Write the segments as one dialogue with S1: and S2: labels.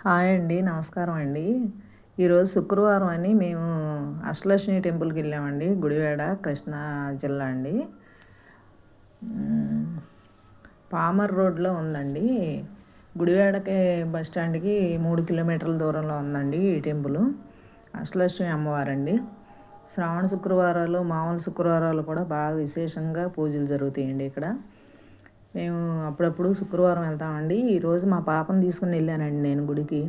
S1: Hi అండి. నమస్కారం అండి. ఈరోజు శుక్రవారం అని మేము అష్టలక్ష్మి టెంపుల్కి వెళ్ళామండి. గుడివాడ, కృష్ణా జిల్లా అండి. పామర్ రోడ్లో ఉందండి. గుడివాడకి బస్ స్టాండ్కి 3 కిలోమీటర్ల దూరంలో ఉందండి ఈ టెంపుల్. అష్టలక్ష్మి అమ్మవారండి. శ్రావణ శుక్రవారాలు, మామూలు శుక్రవారాలు కూడా బాగా విశేషంగా పూజలు జరుగుతాయండి ఇక్కడ. మేము అప్పుడప్పుడు శుక్రవారం వెళ్తామండి. ఈరోజు మా పాపను తీసుకుని వెళ్ళానండి నేను గుడికి.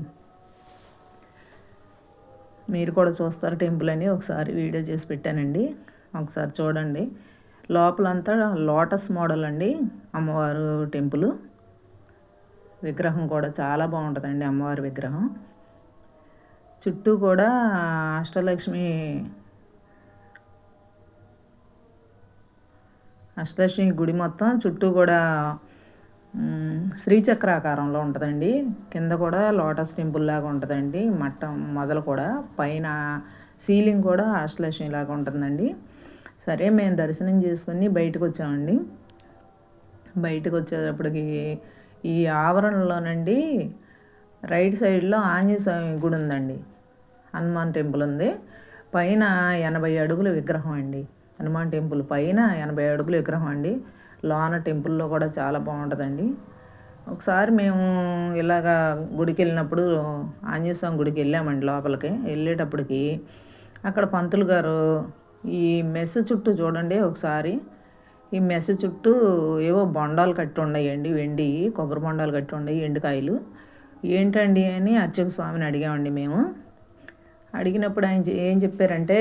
S1: మీరు కూడా చూస్తారు టెంపుల్ అని ఒకసారి వీడియో చేసి పెట్టానండి, ఒకసారి చూడండి. లోపలంతా లోటస్ మోడల్ అండి అమ్మవారు టెంపుల్. విగ్రహం కూడా చాలా బాగుంటుందండి అమ్మవారి విగ్రహం. చుట్టూ కూడా అష్టలక్ష్మి గుడి మొత్తం చుట్టూ కూడా శ్రీచక్రాకారంలో ఉంటుందండి. కింద కూడా లోటస్ టెంపుల్ లాగా ఉంటుందండి. మట్టం మొదలు కూడా పైన సీలింగ్ కూడా అష్టలక్ష్మి లాగా ఉంటుందండి. సరే మేము దర్శనం చేసుకుని బయటకు వచ్చామండి. బయటకు వచ్చేటప్పటికి ఈ ఆవరణలోనండి రైట్ సైడ్లో ఆంజనేయ స్వామి గుడి ఉందండి. హనుమాన్ టెంపుల్ ఉంది. పైన 80 అడుగుల విగ్రహం అండి. హనుమాన్ టెంపుల్ పైన 80 అడుగుల విగ్రహం అండి. లోన టెంపుల్లో కూడా చాలా బాగుంటుందండి. ఒకసారి మేము ఇలాగా గుడికి వెళ్ళినప్పుడు ఆంజనేయ స్వామి గుడికి వెళ్ళామండి. లోపలికి వెళ్ళేటప్పటికి అక్కడ పంతులు గారు ఈ మెస్ చుట్టూ చూడండి ఒకసారి. ఈ మెస్ చుట్టూ ఏవో బొండాలు కట్టి ఉన్నాయండి, వెండి కొబ్బరి బొండాలు కట్టి ఉన్నాయి, ఎండుకాయలు. ఏంటండి అని అర్చక స్వామిని అడిగామండి మేము. అడిగినప్పుడు ఆయన ఏం చెప్పారంటే,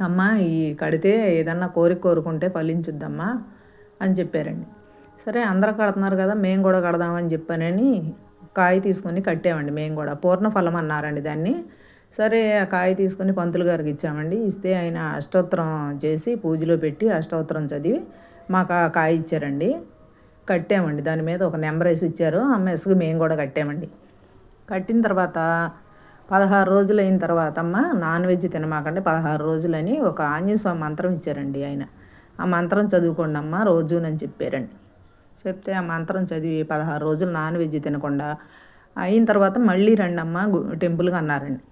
S1: అమ్మ ఈ కడితే ఏదన్నా కోరుకుంటే ఫలించుద్దమ్మా అని చెప్పారండి. సరే అందరూ కడుతున్నారు కదా, మేము కూడా కడదామని చెప్పానని కాయ తీసుకొని కట్టామండి. మేము కూడా పూర్ణ ఫలం అన్నారండి దాన్ని. సరే ఆ కాయ తీసుకొని పంతులు గారికి ఇచ్చామండి. ఇస్తే ఆయన అష్టోత్తరం చేసి పూజలో పెట్టి అష్టోత్తరం చదివి మాకు ఆ కాయ ఇచ్చారండి. కట్టామండి. దాని మీద ఒక నెంబర్ వేసి ఇచ్చారు. ఆ మెస్కి మేము కూడా కట్టామండి. కట్టిన తర్వాత 16 రోజులు అయిన తర్వాత అమ్మ నాన్ వెజ్ తినమాకండి 16 రోజులని ఒక ఆంజనేయ స్వామి మంత్రం ఇచ్చారండి ఆయన. ఆ మంత్రం చదువుకోండి అమ్మ రోజునని చెప్పారండి. చెప్తే ఆ మంత్రం చదివి 16 రోజులు నాన్ వెజ్ తినకుండా అయిన తర్వాత మళ్ళీ రండి అమ్మ టెంపుల్కి అన్నారండి.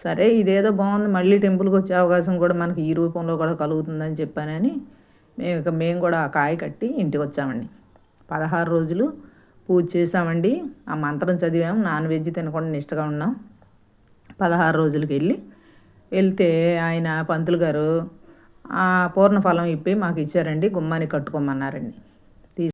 S1: సరే ఇదేదో బాగుంది, మళ్ళీ టెంపుల్కి వచ్చే అవకాశం కూడా మనకి ఈ రూపంలో కూడా కలుగుతుందని చెప్పానని మేము కూడా ఆ కాయ కట్టి ఇంటికి వచ్చామండి. 16 రోజులు పూజ చేసామండి. ఆ మంత్రం చదివాము, నాన్ వెజ్ తినకుండా నిష్టగా ఉన్నాం. 16 రోజులకి వెళ్తే ఆయన పంతులు గారు ఆ పూర్ణఫలం ఇప్పి మాకు ఇచ్చారండి. గుమ్మానికి కట్టుకోమన్నారండి.